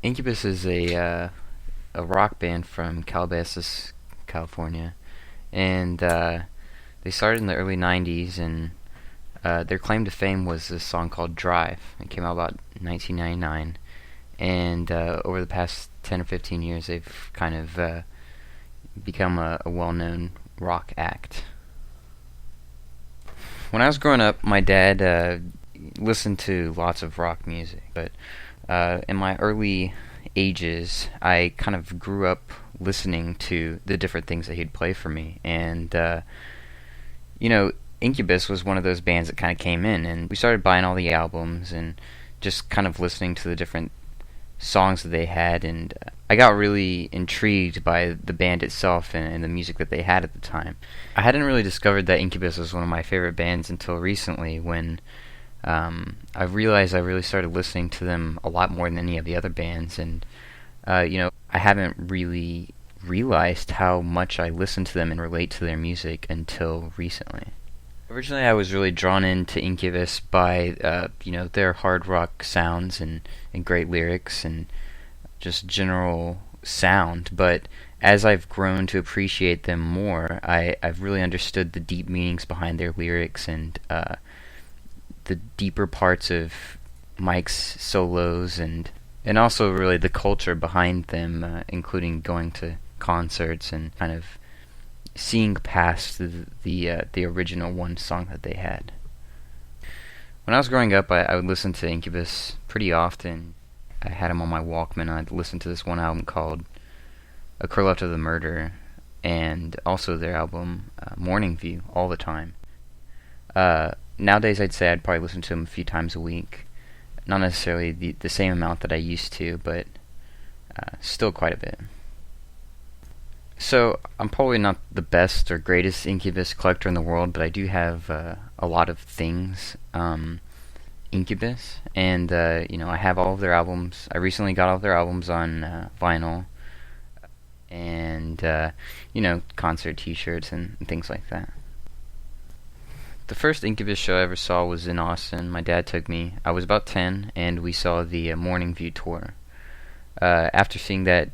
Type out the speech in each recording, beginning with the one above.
Incubus is a rock band from Calabasas, California, and they started in the early '90s, and their claim to fame was this song called "Drive." It came out about 1999, and over the past 10 or 15 years, they've kind of become a well-known rock act. When I was growing up, my dad listened to lots of rock music, but in my early ages, I kind of grew up listening to the different things that he'd play for me. And, Incubus was one of those bands that kind of came in, and we started buying all the albums and just kind of listening to the different songs that they had. And I got really intrigued by the band itself and the music that they had at the time. I hadn't really discovered that Incubus was one of my favorite bands until recently when I realized I really started listening to them a lot more than any of the other bands, and I haven't really realized how much I listen to them and relate to their music until recently. Originally, I was really drawn into Incubus by their hard rock sounds and great lyrics and just general sound, but as I've grown to appreciate them more, I've really understood the deep meanings behind their lyrics and the deeper parts of Mike's solos and also really the culture behind them, including going to concerts and kind of seeing past the original one song that they had. When I was growing up, I would listen to Incubus pretty often. I had them on my Walkman, and I'd listen to this one album called A Curl Up to the Murder, and also their album Morning View all the time. Nowadays, I'd say I'd probably listen to them a few times a week. Not necessarily the same amount that I used to, but still quite a bit. So, I'm probably not the best or greatest Incubus collector in the world, but I do have a lot of things Incubus, and I have all of their albums. I recently got all of their albums on vinyl, and concert T-shirts and things like that. The first Incubus show I ever saw was in Austin. My dad took me. I was about 10, and we saw the Morning View tour. After seeing that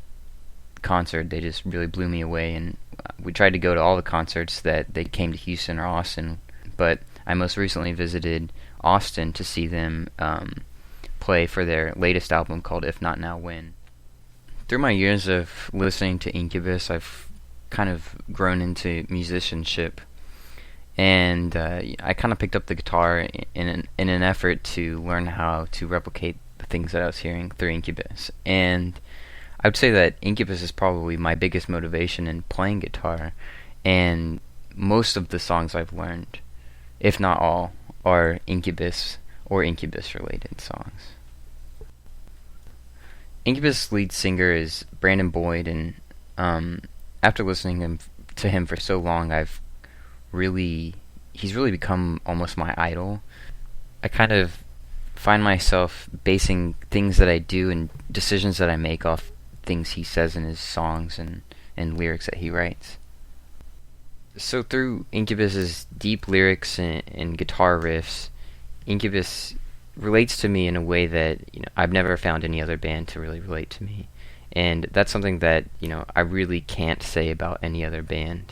concert, they just really blew me away, and we tried to go to all the concerts that they came to Houston or Austin, but I most recently visited Austin to see them play for their latest album called If Not Now When. Through my years of listening to Incubus, I've kind of grown into musicianship, and I kind of picked up the guitar in an effort to learn how to replicate the things that I was hearing through Incubus. And I would say that Incubus is probably my biggest motivation in playing guitar, and most of the songs I've learned, if not all, are Incubus or Incubus-related songs. Incubus' lead singer is Brandon Boyd, and after listening to him for so long, he's really become almost my idol. I kind of find myself basing things that I do and decisions that I make off things he says in his songs and lyrics that he writes. So through Incubus's deep lyrics and guitar riffs, Incubus relates to me in a way that I've never found any other band to really relate to me, and that's something that I really can't say about any other band.